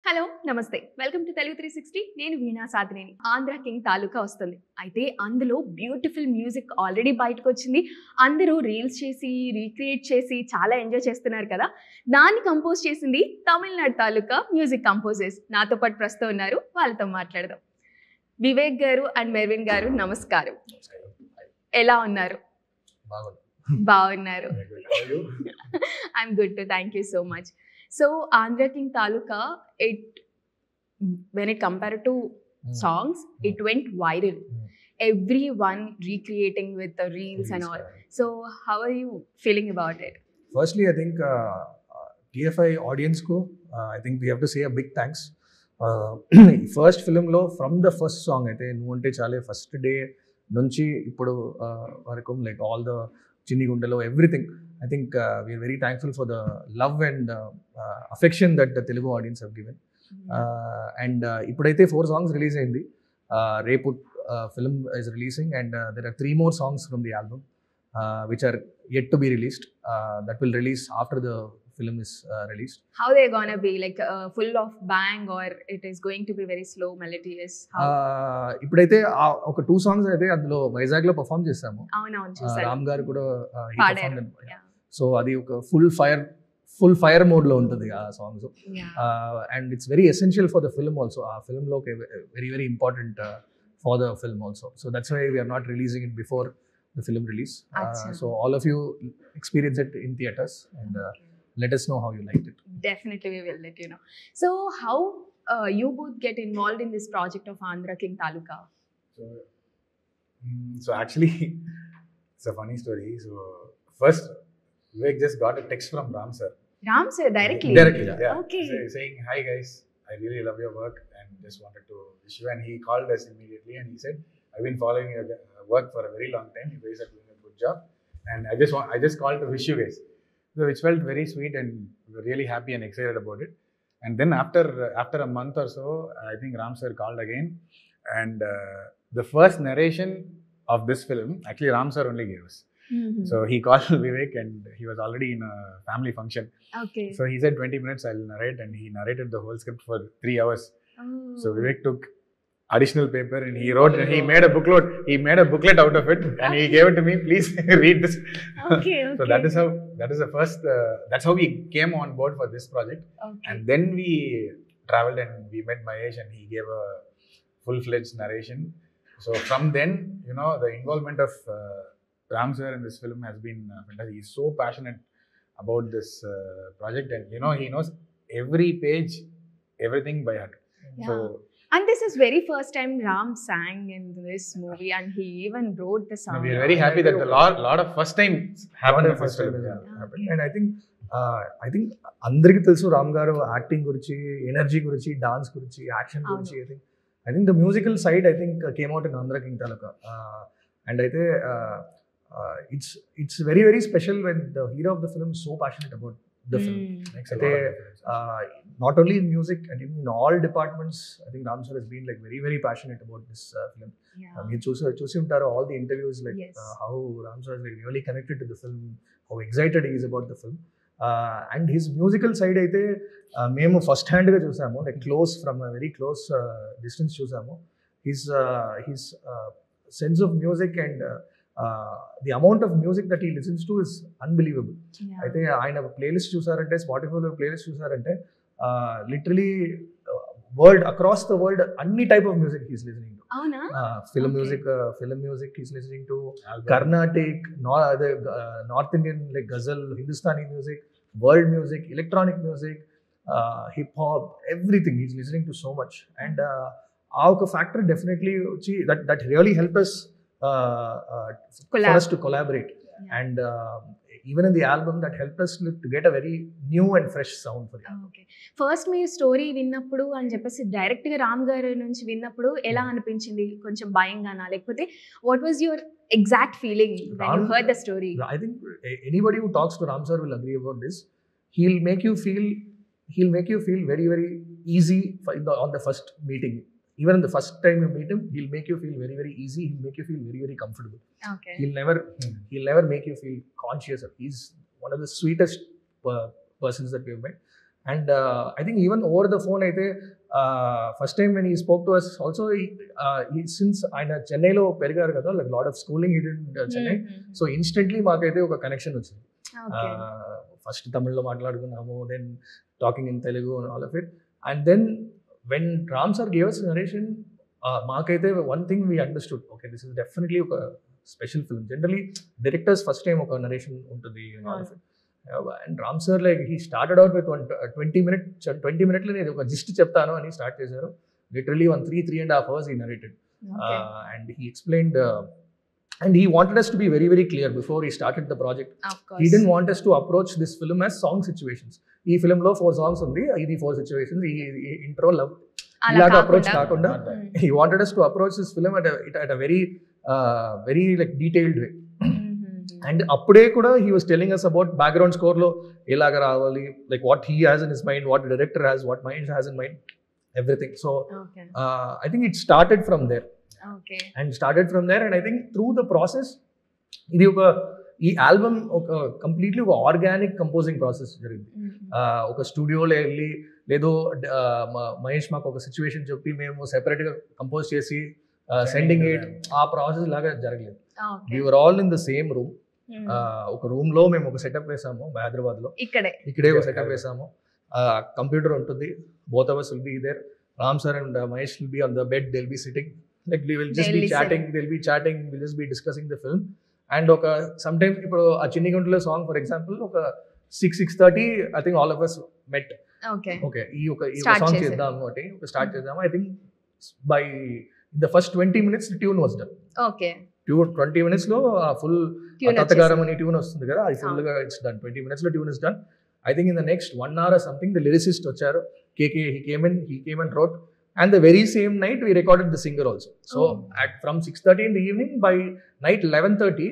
Hello నమస్తే welcome to Telugu 360 నేను వీణా Sadhineni Andhra king తాలూకా వస్తుంది అయితే అందులో బ్యూటిఫుల్ మ్యూజిక్ ఆల్రెడీ బయటకు వచ్చింది అందరూ రీల్స్ చేసి రీక్రియేట్ చేసి చాలా ఎంజాయ్ చేస్తున్నారు కదా దాన్ని కంపోజ్ చేసింది తమిళనాడు తాలూకా మ్యూజిక్ కంపోజర్స్ నాతో పాటు ప్రస్తుతం ఉన్నారు వాళ్ళతో మాట్లాడదాం వివేక్ గారు అండ్ మెర్విన్ గారు నమస్కారం ఎలా ఉన్నారు బాగున్నారు I'm good to thank you so much So Andhra King Taluka, when it compared to songs, it went viral. Everyone recreating with the reels and all. So how are you feeling about it? Firstly, I think TFI audience ko, I think we have to say a big thanks. First film lo from the first song aithe nu ante chale first day nunchi ippudu varakum like all the Chinni Gundalo, everything. I think we are very thankful for the love and affection that the Telugu audience have given. And ippudaithe 4 songs release ayindi. Repu film is releasing and there are 3 more songs from the album which are yet to be released. That will release after the film is released. How they gonna be like full of bang or it is going to be very slow melodious? ఇప్పుడైతే ఒక 2 songs అయితే అందులో వైజాగ్ లో perform చేసాము. అవునవును చూసాను. రామ్ గారు కూడా పాడారు. సో అది ఒక ఫుల్ ఫైర్ మోడ్ లో ఉంటుంది ఆ songs. And it's very essential for the film also. ఆ ఫిల్మ్ లో very very important for the film also. So that's why we are not releasing it before the film release. So all of you experience it in theaters and let us know how you liked it. Definitely we will let you know. So how you both get involved in this project of Andhra King Taluka? So actually it's a funny story. So first Vivek just got a text from Ram sir. Ram sir directly? Yeah. Okay. Saying, hi guys, I really love your work and just wanted to wish you, and he called us immediately and he said, I've been following your work for a very long time. You guys are doing a good job, and I just called to wish you guys. So which felt very sweet, and we were really happy and excited about it. And then after a month or so, I think Ram sir called again, and the first narration of this film, actually Ram sir only gave us. So he called Vivek, and he was already in a family function. Okay. So he said 20 minutes I'll narrate, and he narrated the whole script for 3 hours. Oh. So Vivek took additional paper and he wrote, and he made a booklet out of it, and he gave it to me. Please read this. Okay. So that is the first. That's how we came on board for this project. Okay. And then we traveled and we met Mahesh, and he gave a full-fledged narration. So from then, the involvement of Ram sir in this film has been fantastic. He's so passionate about this project, and he knows every page, everything by heart. Yeah. So. And this is very first time Ram sang in this movie, and he even wrote the song. We are very happy that a lot of first time happened. First time happened. And I think అందరికి తెలుసు రామ్ గారు acting గురించి, energy గురించి, dance గురించి, action గురించి. I think the musical side came out in Andhra King Taluka. And అయితే it's very very special when the hero of the film is so passionate about the film. Not only in music and in all departments, I think Ram sir has been like very very passionate about this film. You choose all the interviews, like yes. How Ram sir is like really connected to the film, how excited he is about the film. And his musical side అయితే మేము first hand గా చూసాము, like close from a very close distance చూసాము. His sense of music and the amount of music that he listens to is unbelievable. అయితే ఆయన playlist చూసారంటే, స్పాటిఫైలో playlist చూసారంటే, literally world across the world అన్ని type of music he's listening to. అవునా? Film music he's listening to, Carnatic, north Indian like ghazal, Hindustani music, world music, electronic music, hip hop, everything he's listening to so much. And ఆ ఒక factor definitely వచ్చి that really help us for us to collaborate. And even in the album that helped us to get a very new and fresh sound for it. Okay. First me story విన్నప్పుడు అని చెప్పేసి direct గా రామ్ గారి నుంచి విన్నప్పుడు ఎలా అనిపించింది? కొంచెం భయంగానా, లేకపోతే what was your exact feeling when you heard the story? I think anybody who talks to Ram sir will agree about this. He'll make you feel very very easy on the first meeting. Even in the first time you meet him, he'll make you feel very very easy. He'll make you feel very very comfortable. Okay. He'll never make you feel conscious. He's one of the sweetest persons that we've met. And I think even over the phone అయితే first time when he spoke to us also since ఆయన చెన్నైలో పెరిగారు కదా, like lot of schooling ఈ Chennai. So instantly మాకైతే ఒక connection వచ్చింది. First తమిళ్లో మాట్లాడుకున్నాము, then talking in Telugu and all of it. And then when Ram sir gave us narration, మాకైతే one thing we understood, okay this is definitely ఒక special film. Generally directors first time ఒక narration ఉంటుంది and all of it. And Ram sir like he started out with 20 minutes నేను ఒక gist చెప్తాను అని start చేశారు. Literally 3.5 hours he narrated. And he explained and he wanted us to be very very clear before he started the project. He didn't want us to approach this film as song situations. ఈ film లో 4 songs ఉంది, ఇది 4 situations, ఈ intro love ఇలాగ approach కాకుండా he wanted us to approach this film at a very very like detailed way. And అప్పుడే కూడా he was telling us about background score లో ఎలాగ రావాలి, like what he has in his mind, what director has, what Mahesh has in mind, everything. So I think it started from there and I think through the process ఇది ఈ album ఒక completely ఒక organic composing process జరిగింది. ఒక స్టూడియోలో వెళ్ళి లేదో మహేష్ మాకు ఒక సిచ్యువేషన్ చెప్పి మేము సెపరేట్గా కంపోజ్ చేసి సెండింగ్ ఇట్, ఆ ప్రాసెస్ లాగా జరగలేదు. We were all in the same room. ఒక రూమ్ లో మేము ఒక సెటప్ వేసాము హైదరాబాద్ లో, ఇక్కడే ఒక సెటప్ వేసాము. కంప్యూటర్ ఉంటుంది, both of us will be there. Ram sir and Mahesh will be on the bed, they'll be sitting, like we will just be chatting, we'll just be discussing the film. And ఒక some times ఇప్పుడు ఆ చిన్ని గుంటలో song for example ఒక 6:30 I think all of us met. Okay ఈ ఒక song చేద్దాము అంటే ఒక స్టార్ట్ చేద్దాము. I think by the first 20 minutes the tune was done. 20 minutes లో ఫుల్ తత్తగారం అనే ట్యూన్ వస్తుంది కదా, అది ఫుల్ గా ఇట్స్ డన్. 20 minutes లో tune is done. I think in the next 1 hour or something the lyricist వచ్చారు, కేకే, he came and wrote, and the very same night we recorded the singer also. So from 6:30 in the evening, by night 11:30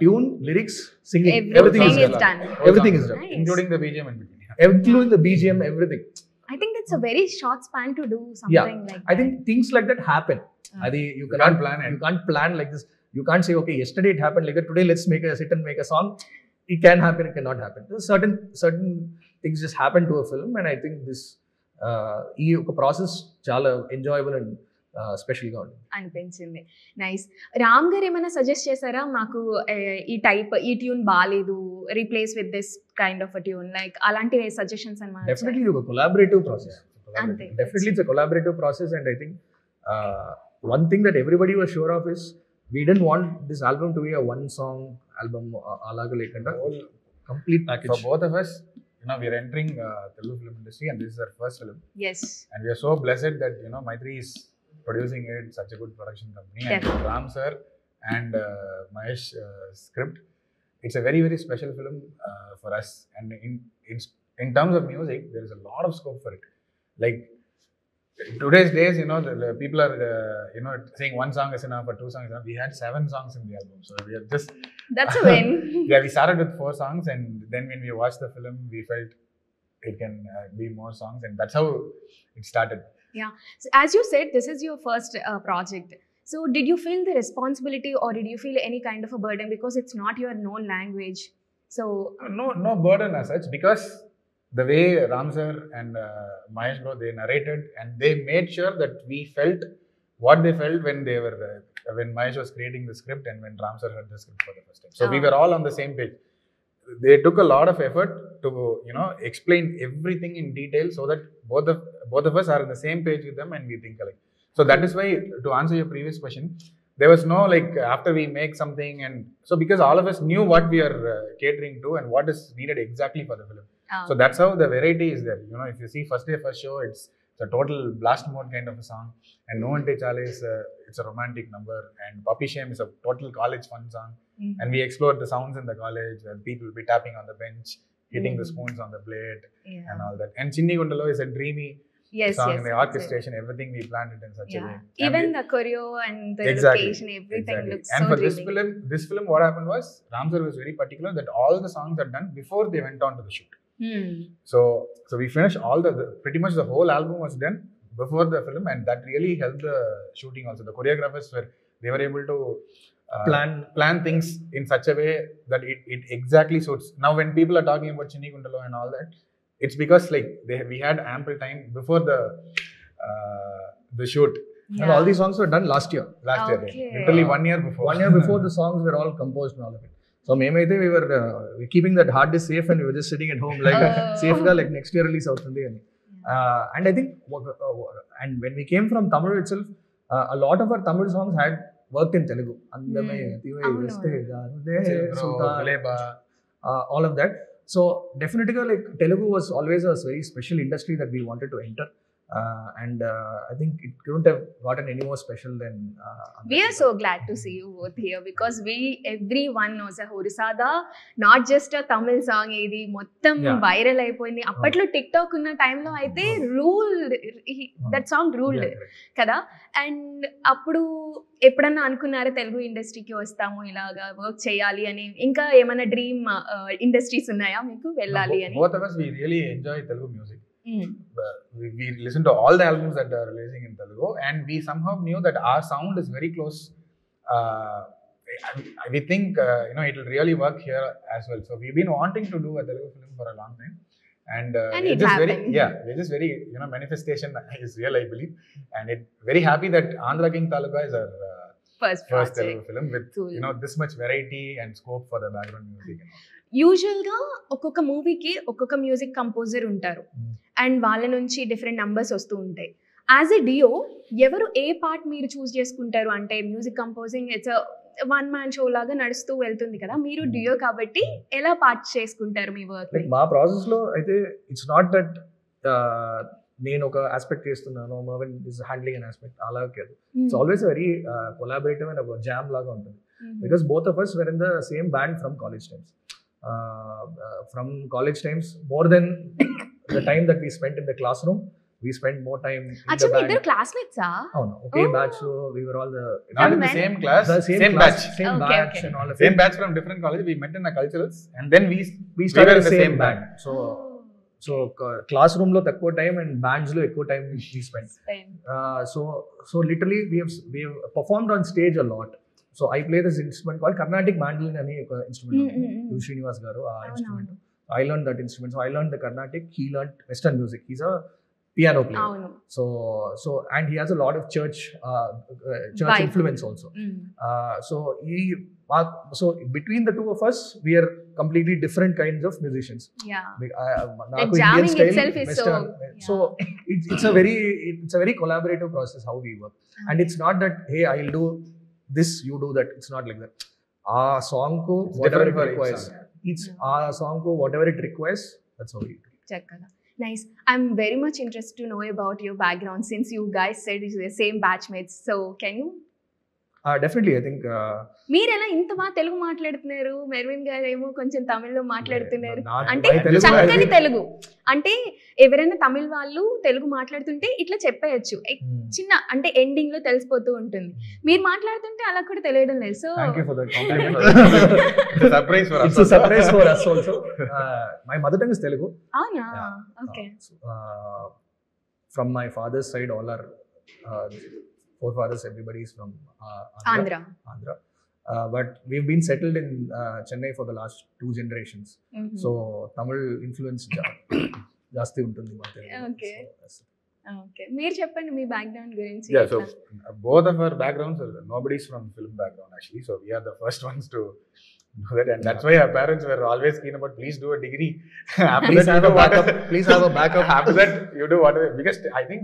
tune, lyrics, singing, everything is done. Everything is done, including the BGM and including the BGM, everything. I think that's a very short span to do something like that. I think things like that happen. You can't plan it. You can't plan like this. You can't say, okay, yesterday it happened like that, today let's sit and make a song. It can happen, it cannot happen. Certain things just happen to a film, and I think this ఈ ఒక process చాలా enjoyable and special గా ఉంటుంది అనిపించింది. Nice. Ram గారు ఏమైనా suggest చేశారా మాకు ఈ ట్యూన్ బాగాలేదు, replace with this kind of a tune, like అలాంటి సజెషన్స్ అన్నమాట? డెఫినెట్లీ ఒక collaborative process. Definitely it's a collaborative process, and I think one thing that everybody was sure of is we didn't want this album to be a one song album, alaga lekanda complete package. For both of us, we are entering Telugu film industry, and this is our first film. Yes. And we are so blessed that Maitri is producing it, such a good production company. Definitely. And Ram sir and Mahesh script, it's a very very special film for us. And in terms of music, there is a lot of scope for it. Like today's days, the people are saying one song is enough or 2 songs is enough. We had 7 songs in the album, so we are just that's a win. Yeah, we started with 4 songs, and then when we watched the film, we felt it can be more songs, and that's how it started. Yeah. So as you said, this is your first project. So did you feel the responsibility, or did you feel any kind of a burden because it's not your known language? So no burden as such, because the way Ram sir and Mahesh bro, they narrated, and they made sure that we felt what they felt when Mahesh was creating the script and when Ram sir heard the script for the first time. So we were all on the same page. They took a lot of effort to explain everything in detail, so that both of us are on the same page with them and we think alike. So that is why, to answer your previous question, there was no like after we make something, and so because all of us knew what we are catering to and what is needed exactly for the film. So that's how the variety is there. If you see first day first show, it's a total blast mode kind of a song, and No Ante Chale is it's a romantic number, and Puppy Shame is a total college fun song. And we explored the sounds in the college where people will be tapping on the bench, hitting the spoons on the plate, and all that. And Chinni Gundalo is a dreamy song, and the orchestration, everything we planned it in such a way. Even the choreo and the location, everything looks and so for dreamy. this film, what happened was Ram sir was very particular that all the songs are done before they went on to the shoot. So we finished all the pretty much the whole album was done before the film, and that really helped the shooting also. The choreographers they were able to plan things in such a way that it exactly suits. Now when people are talking about Chinni Gundalo and all that, it's because like we had ample time before the shoot. And all these songs were done last year. Okay. Literally 1 year before. 1 year before the songs were all composed and all of it. So మేమైతే we were keeping that hard disk safe and we were just sitting at home like safe గా like next year release అవుతుంది అని. And I think and when we came from Tamil itself, a lot of our Tamil songs had worked in Telugu. అందమే అతివై వస్తే all of that. So definitely like Telugu was always a very special industry that we wanted to enter. And I think it couldn't have gotten any more special than we are so glad to see you both here because everyone knows that Horisada not just a Tamil song ఇది మొత్తం viral అయిపోయింది అప్పట్లో tick talk ఉన్న టైంలో అయితే that song ruled కదా and అప్పుడు ఎప్పుడన్నా అనుకున్నారా తెలుగు ఇండస్ట్రీకి వస్తాము ఇలాగా వర్క్ చేయాలి అని ఇంకా ఏమైనా డ్రీమ్ ఇండస్ట్రీస్ ఉన్నాయా మీకు వెళ్ళాలి అని both of us we really enjoy Telugu music. We listen to all the albums that are releasing in Telugu and we somehow knew that our sound is very close. We think it will really work here as well. So we've been wanting to do a Telugu film for a long time and it happened. we're just very manifestation is real, I believe, and it very happy that Andhra King Taluka is our first Telugu film with this much variety and scope for the background music and all. యూజువల్గా ఒక్కొక్క మూవీకి ఒక్కొక్క music composer ఉంటారు and వాళ్ళ నుంచి different numbers వస్తూ ఉంటాయి. As a డియో ఎవరు ఏ పార్ట్ మీరు చూస్ చేసుకుంటారు అంటే music composing it's one man show లాగా నడుస్తూ వెళ్తుంది కదా మీరు డియో కాబట్టి ఎలా పార్ట్ చేసుకుంటారు మీ వర్క్? మా ప్రాసెస్లో అయితే ఇట్స్ నాట్ దట్ నేను ఒక ఆస్పెక్ట్ చేస్తున్నాను Marvin is handling an aspect అలా కాదు. It's always very collaborative and ఒక జామ్ లాగా ఉంటుంది because both of us were in the same band from college times. From college times, more than the time that we spent in the classroom, we spent more time in the band. Achha, classmates ah? Oh no, okay, batch. So we were all not in the same class, same batch, batch and all of same batch from different colleges. We met in a culturals, and then we started in the same band. So classroom lo takko time and bands lo ekko time we spent. So literally we have performed on stage a lot. So I play this instrument called Carnatic mandolin ani oka instrument. Srinivas garu instrument. I learned that instrument. So I learned the Carnatic. He learned Western music. He's a piano player. So and he has a lot of church influence also. So between the two of us, we are completely different kinds of musicians. Yeah. The jamming itself is Western. So it's a very collaborative process how we work. And it's not that hey I'll do this, you do that. It's not like that. Our song ko whatever it requires. It's our song ko whatever it requires. That's how we do. Chakala. Nice. I'm very much interested to know about your background since you guys said you're the same batchmates. So can you? Definitely, I think. మీరు ఎలా ఇంత బాగా తెలుగు మాట్లాడుతున్నారు Mervin గారు ఏమో కొంచెం తమిళ్లో మాట్లాడుతున్నారు అంటే చక్కని తెలుగు అంటే ఎవరైనా తమిళ్ వాళ్ళు తెలుగు మాట్లాడుతుంటే ఇట్లా చెప్పేయచ్చు చిన్న అంటే ఎండింగ్ లో తెలిసిపోతూ ఉంటుంది మీరు మాట్లాడుతుంటే అలా కూడా తెలియడం లేదు so it's a surprise for us also. My mother tongue is Telugu. అవునా okay From my father's side all our forefathers, everybody is from Andhra. But we've been settled in Chennai for the last 2 generations. So Tamil influence జాస్తి ఉంటుంది మా Telugu. Okay మీరు చెప్పండి మీ background గురించి. Yeah, so both of our backgrounds, nobody's from film background actually. So we are the first ones to do that, and that's why our parents were always keen about please do a degree. Please have a backup. Please have a backup. After that, you do whatever. Because I think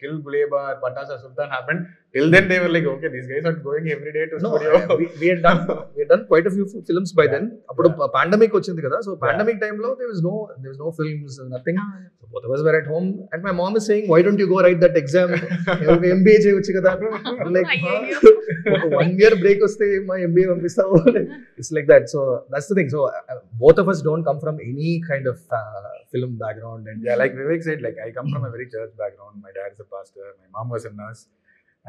till Buleba, Patasa Sultan happened, till then they were like, okay, these guys are going every day to studio. We had done quite a few films by then. Appudu pandemic ochindi kada. So pandemic time lo there was no films, nothing. So both of us were at home, and my mom is saying, why don't you go write that exam? MBA cheyochu kada. I'm like, 1 year break vaste my MBA పంపిస్తావు. It's like that. So that's the thing. So both of us don't come from any kind of film background. And yeah, like Vivek said, like I come from a very church background. My dad is a pastor. My mom was a nurse.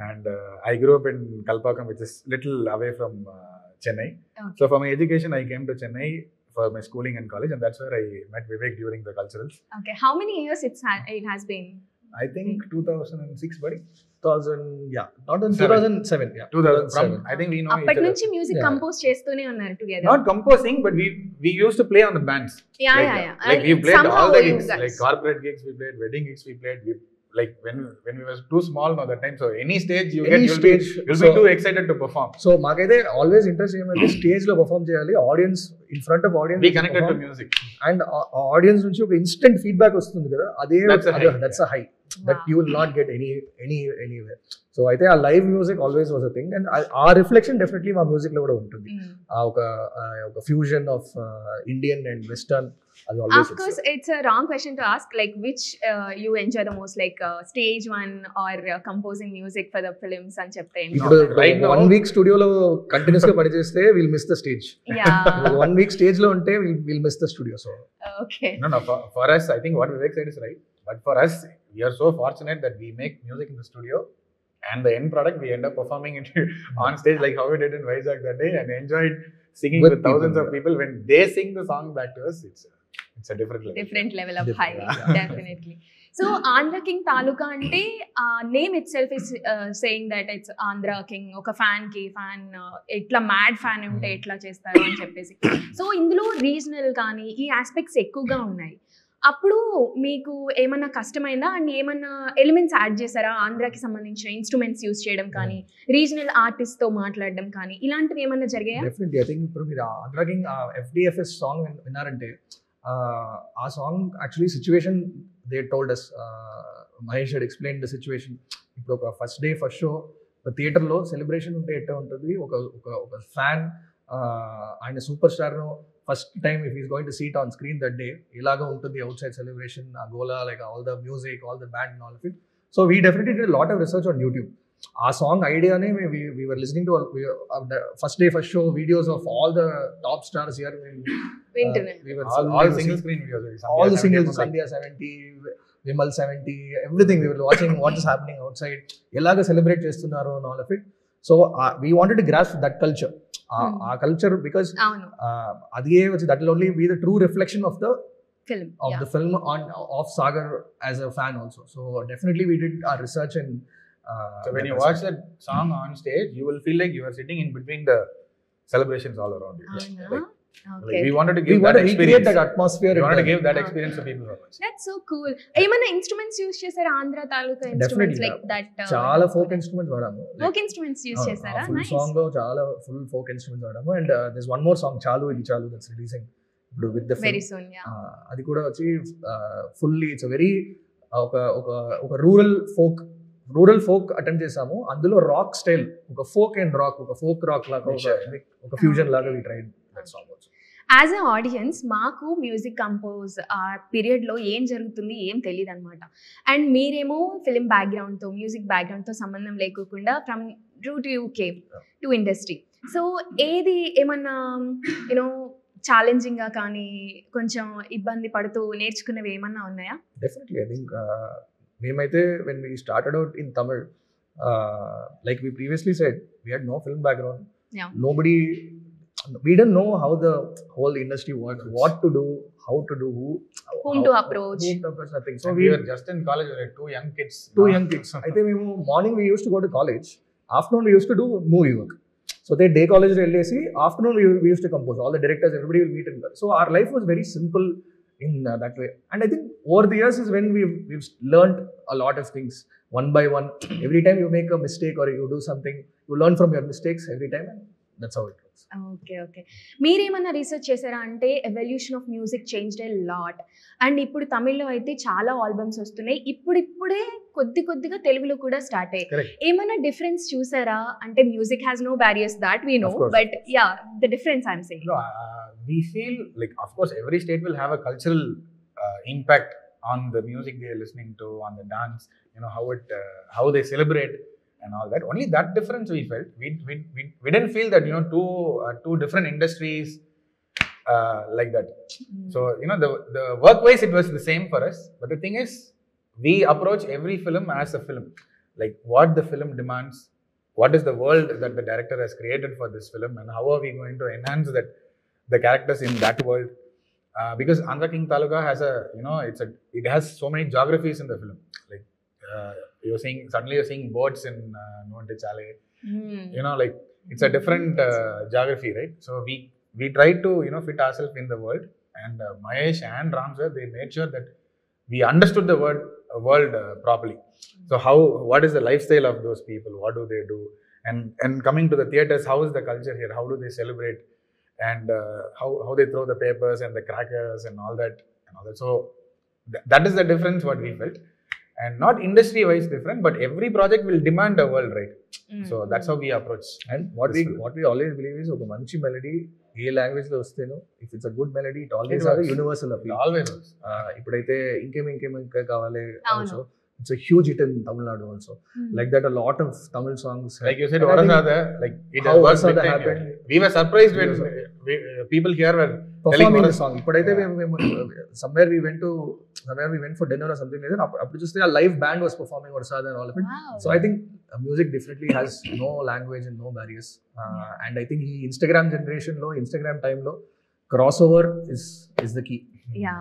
And I grew up in Kalpakkam, which is little away from Chennai. Okay. So for my education, I came to Chennai for my schooling and college, and that's where I met Vivek during the culturals. Okay, how many years it has been? I think 2006, buddy. 2000, yeah, not in Seven. 2007, yeah. 2000. From, I think we know each అప్పటి other. నుంచి music Yeah. Compose చేస్తూనే ఉన్నారు together. Not composing, but we used to play on the bands. Yeah, like, yeah, yeah. Like we played Somehow all the you gigs, guys. like corporate gigs we played, wedding gigs we played. We, like when we were too small now that time. So any stage you Any get, you'll stage, be so- too excited to perform. So మాకైతే always interest ఏమంటే stage లో perform చేయాలి, audience in front of audience Be connected to music. And audience నుంచి ఒక instant feedback వస్తుంది కదా, అదే That's a high. That's a high that Wow. You will not get anywhere. So అయితే ఆ live music always was a thing, and ఆ reflection definitely మా music లో కూడా ఉంటుంది. ఆ ఒక fusion of Indian and western, అది Of always course, it's a wrong question to ask. Like, which you enjoy the most, like stage one or composing music for the films and చెప్తే ఏంటి? ఇప్పుడు right now- 1 week స్టూడియోలో continuous గా పనిచేస్తే will miss the stage. Yeah. 1 week stage లో ఉంటే will miss the studio. So Okay. No, for us, I think what Vivek said is right. But for us, we are so fortunate that we make music in the studio, and the end product we end up performing it on stage, like how we did in Vizag that day, and enjoyed singing With with thousands people, of people. When they sing the song back to us, it's a different level. Different level of high, Different, definitely. So Andhra King Taluka ante name itself is saying that it's Andhra King. ఒక fan కి fan ఎట్లా mad fan ఉంటే ఎట్లా చేస్తారు అని చెప్పేసి. So ఇందులో regional కానీ ఈ ఆస్పెక్ట్స్ ఎక్కువగా ఉన్నాయి. అప్పుడు మీకు ఏమన్నా కష్టమైందా అండ్ ఏమన్నా ఎలిమెంట్స్ యాడ్ చేశారా ఆంధ్రాకి సంబంధించిన ఇన్స్ట్రుమెంట్స్ యూస్ చేయడం కానీ రీజనల్ ఆర్టిస్ట్ తో మాట్లాడడం కానీ ఇలాంటివి ఏమన్నా జరిగాయా? డెఫినెట్లీ ఐ థింక్ ఇప్పుడు మీరు ఆంధ్రా కింగ్ FDFS సాంగ్ విన్నారంటే ఆ song actually situation they told us, Mahesh had explain the situation. ఇప్పుడు ఒక ఫస్ట్ డే ఫస్ట్ షో థియేటర్లో సెలబ్రేషన్ ఉంటే ఎట్లా ఉంటుంది, ఒక ఫ్యాన్ ఆయన సూపర్ స్టార్ను first time if is going to seat on screen that day ఇలాగా ఉంటుంది అవుట్ సైడ్ సెలబ్రేషన్, ఆ గోలా like all the music, all the band and all of it. So we definitely did lot of research on YouTube. ఆ song ఐడియానే we were listening to first day first show videos of all the top stars here. వింటున్నాను. All single screen videos. all the singles, Sandhya Sandhya 70, Vimal 70, everything we were watching what is happening outside, elaga celebrate chestunnaro and all of it. So we wanted to grasp that culture, our culture, because అవును, adiye that will only be the true reflection of the film. the film of Sagar as a fan also. So definitely we did our research and So when you watch that song on stage, you will feel like you are sitting in between the celebrations all around you. Like, okay. we wanted to we give want that to recreate experience. that atmosphere. We wanted to in give that Ah. experience to people who watch. That's so cool. ఏమన్నా instruments use చేశారా ఆంధ్ర తాలూకా instruments Definitely, like that? చాలా folk instruments వాడాము. Folk instruments use చేశారా? Full nice. Song లో చాలా full folk instruments వాడాము. And this one more song చాలు ఇది చాలు దట్స్ రిలీజింగ్ ఇప్పుడు with the very soon. Yeah. అది కూడా వచ్చి ఫుల్లీ ఇట్స్ వెరీ ఒక రూరల్ ఫోక్ అటెండ్ చేసాము. అందులో రాక్ స్టైల్, ఒక ఫోక్ అండ్ రాక్, ఒక ఫోక్ రాక్ లాగా ఒక ఫ్యూజన్ లాగా we tried that song also. As a audience మాకు మ్యూజిక్ కంపోజ్ ఆ పీరియడ్లో ఏం జరుగుతుంది ఏం తెలియదు అనమాట. అండ్ మీరేమో ఫిలిం బ్యాక్గ్రౌండ్తో మ్యూజిక్ బ్యాక్గ్రౌండ్తో సంబంధం లేకుండా from to UK to industry. So ఏది ఏమన్నా యూనో ఛాలెంజింగ్గా కానీ కొంచెం ఇబ్బంది పడుతూ నేర్చుకున్నవి ఏమన్నా ఉన్నాయా? డెఫినెట్లీ ఐ థింక్ మేమైతే when we started out in Tamil, like we previously said we had no film background, nobody, we didn't know how the whole industry works, what to do, how to do, Whom to approach. nothing. So we were just in college, we were like two young kids. అయితే మేము morning we used to go to college, afternoon we used to do movie work. So they day college వెళ్ళేసి afternoon we used to compose, all the directors, everybody will meet in there. So our life was very simple in that way. And I think over the years is when we've learned a lot of things one by one. Every time you make a mistake or you do something, you learn from your mistakes every time, and that's how it works. Okay. Okay. మీరేమన్నా research చేశారా అంటే evolution of music changed a lot. And ఇప్పుడు తమిళ్లో అయితే చాలా albums వస్తున్నాయి, ఇప్పుడిప్పుడే కొద్దిగా తెలుగులో కూడా స్టార్ట్ అయ్యాయి. Correct. ఏమన్నా డిఫరెన్స్ చూసారా? అంటే music has no barriers that we know, Of course. But yeah the difference I'm saying. No, we feel like, of course, every state will have a cultural impact on the music they are listening to, on the dance, how they celebrate and all that. Only that difference we felt. We didn't feel that two different industries like that. So the work-wise it was the same for us. But the thing is, we approach every film as a film, like what the film demands, what is the world that the director has created for this film, and how are we going to enhance the characters in that world. Because Andhra King Taluka has it has so many geographies in the film. Like you're seeing suddenly you're seeing boats in Nuante Chale. Hmm. You know, like it's a different geography, right? So we tried to fit ourselves in the world, and Mahesh and Ram sir, they made sure that we understood the world properly. So what is the lifestyle of those people? What do they do? And coming to the theaters, how is the culture here? How do they celebrate? And how they throw the papers and the crackers and all that. So that is the difference what we felt. And not industry wise different, but every project will demand a world, right? So that's how we approach. And what we always believe is ఒక మంచి melody ఏ language లో వస్తేనో if it's a good melody it always have universal appeal. Always. ఇప్పుడైతే ఇంకేం కావాలి అవును. Also it's a huge hit in Tamil Nadu also. Like that a lot of Tamil songs Like you said, Orasada, like it has worked big time happened. here. We were surprised when people here were performing the song. ఇప్పుడైతే మేము somewhere we went for dinner or something like that. అప్పుడు చూస్తే ఆ live band was performing Orasada and all of it. Wow. So I think music definitely has no language and no barriers. And I think ఈ Instagram generation లో Instagram time లో crossover is the key. Yeah.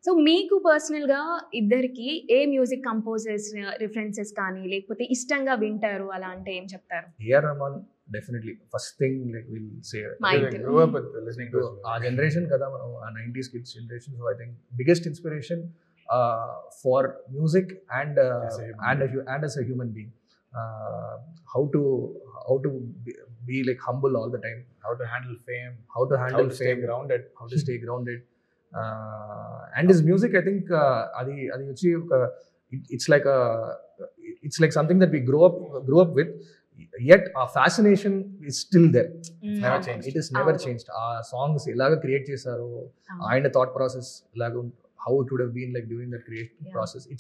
So మీకు పర్సనల్గా ఇద్దరికి ఏ music composers references కానీ లేకపోతే ఇష్టంగా వింటారు అలా అంటే ఏం చెప్తారు? A.R. Rahman definitely first thing like we'll say. My We idol. grew up with listening to ఆ జనరేషన్ కదా మనం ఆ 90s kids generation. So I think biggest inspiration for music and as a human being. How to be like humble all the time. how to handle fame, How to handle stay fame. grounded. How to stay grounded. And his music, I think, adi vachi it's like something that we grew up with. Yet our fascination is still there. Never changed. It is never Oh. changed. Our songs ilaga create chesaro, and thought process ilaga how it would have been like during that creation Yeah. process. It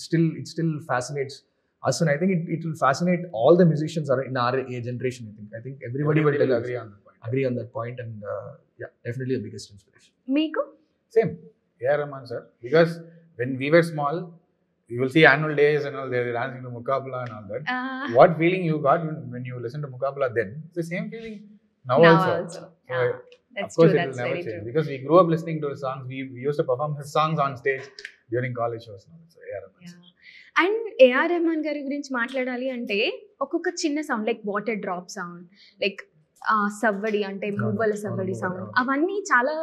still fascinates us, and I think it will fascinate all the musicians in our generation. I think everybody will will agree agree on that point. on that point, and yeah, definitely the biggest inspiration. మీకు? Same. A.R. Rahman sir. Because when we were small, you will see annual days and all, they were dancing to Mukabla and all that. What feeling you got when you listen to Mukabla then? It's the same feeling now also. So, So, that's of course, true. it will That's never very change. true. Because we grew up listening to his songs. We used to perform his songs on stage during college shows. So, A.R. Rahman sir. And A R Rahman గారి గురించి మాట్లాడాలి అంటే ఒక్కొక్క చిన్న sound like water drop sound, like సవ్వడి అంటే మువ్వల సవ్వడి sound, అవన్నీ చాలా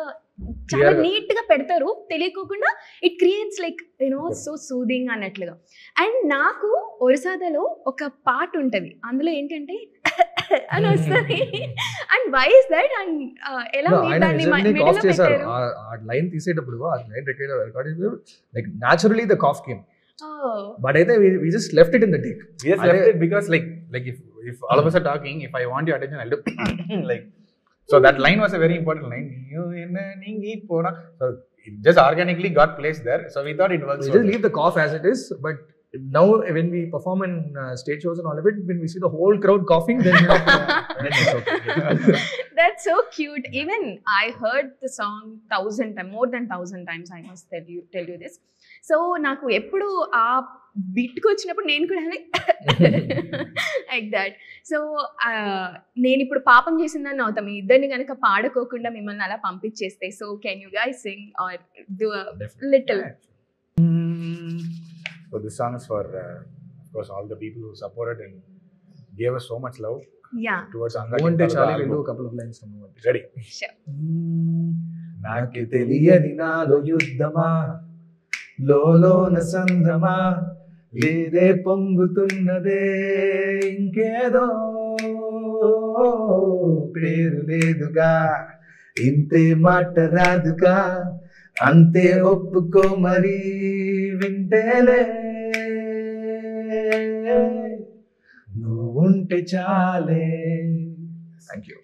నీట్ గా పెడతారు. తెలియకోకుండా it creates like so soothing అన్నట్లుగా. అండ్ నాకు ఒరిసాదాలో ఒక పాట ఉంటది, అందులో ఏంటంటే అని వస్తుంది. And why is that? And ఎలా మీరు దాన్ని మిడిల్ లో పెట్టారు? ఆ లైన్ తీసేటప్పుడు ఆ line record like naturally the cough came. But I think we just left it in the take. We just left it because like if all of us are talking, if I want your attention, I'll do like. So that line was a very important line. So it just organically got placed there. So we thought it works. We just leave the cough as it is. But now when we perform in stage shows and all of it, when we see the whole crowd coughing, then it's okay. That's so cute. Even I heard the song 1,000 times, more than 1,000 times. I must tell you this. So నాకు ఎప్పుడు ఆ బిట్కి వచ్చినప్పుడు నేను కూడా like that. So నేను ఇప్పుడు పాపం చేసిందని అవుతాం, మీ ఇద్దరిని కనుక పాడుకోకుండా మిమ్మల్ని అలా పంపించేస్తే. So can you guys sing or do little? So this song is for of course all the people who supported and gave us so much love towards Andhra. Nuante Chale, we'll do a couple of lines from Nuante. Ready? Sure. నాకి తెలియని నాలో యుద్ధమా, లోలోన సంద్రమా, లేదే పొంగుతున్నదే ఇంకేదో, పేరు లేదుగా, ఇంతే మాట రాదుగా, అంతే ఒప్పుకో మరి వింటేలే, నువ్వుంటే చాలే. Thank you.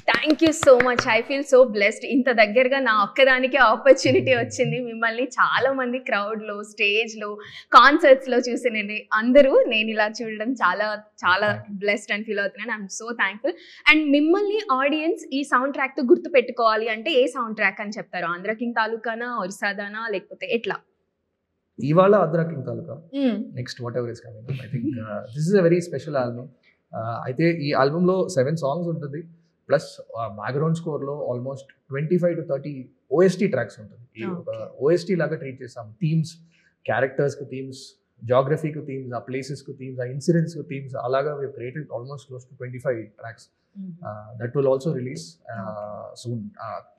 Thank you so much. I feel so blessed. ఇంత దగ్గరగా నా ఒక్కదానికి ఆపర్చునిటీ వచ్చింది. మిమ్మల్ని చాలా మంది క్రౌడ్లో, స్టేజ్లో, కాన్సర్ట్స్లో చూసినండి అందరూ. నేను ఇలా చూడడం చాలా చాలా బ్లెస్డ్ అని ఫీల్ అవుతున్నాను. I'm so thankful. అండ్ మిమ్మల్ని ఆడియన్స్ ఈ సౌండ్ ట్రాక్తో గుర్తు పెట్టుకోవాలి అంటే ఏ సౌండ్ ట్రాక్ అని చెప్తారు? ఆంధ్ర కింగ్ తాలూకానా, ఒరిసాదానా, లేకపోతే ఎట్లా? ఇవాళ Andhra king Taluka, next whatever is coming. I think this is a very special album. అయితే ఈ ఆల్బంలో 7 సాంగ్స్ ఉంటుంది, ప్లస్ బ్యాక్గ్రౌండ్ స్కోర్లో ఆల్మోస్ట్ 25 to 30 OST ట్రాక్స్ ఉంటుంది. ఈ ఒక OST లాగా ట్రీట్ చేస్తాం. థీమ్స్, క్యారెక్టర్స్కి themes, geography ku themes, our places ku themes, our incidents ku themes. Alaga we've created almost close to 25 tracks. That will also release soon,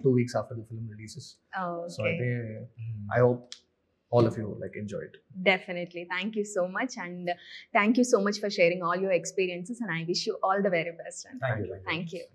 2 weeks after the film releases. So I hope all of you like enjoy it. Definitely. Thank you so much, and thank you so much for sharing all your experiences, and I wish you all the very best. Thank you. Thank you.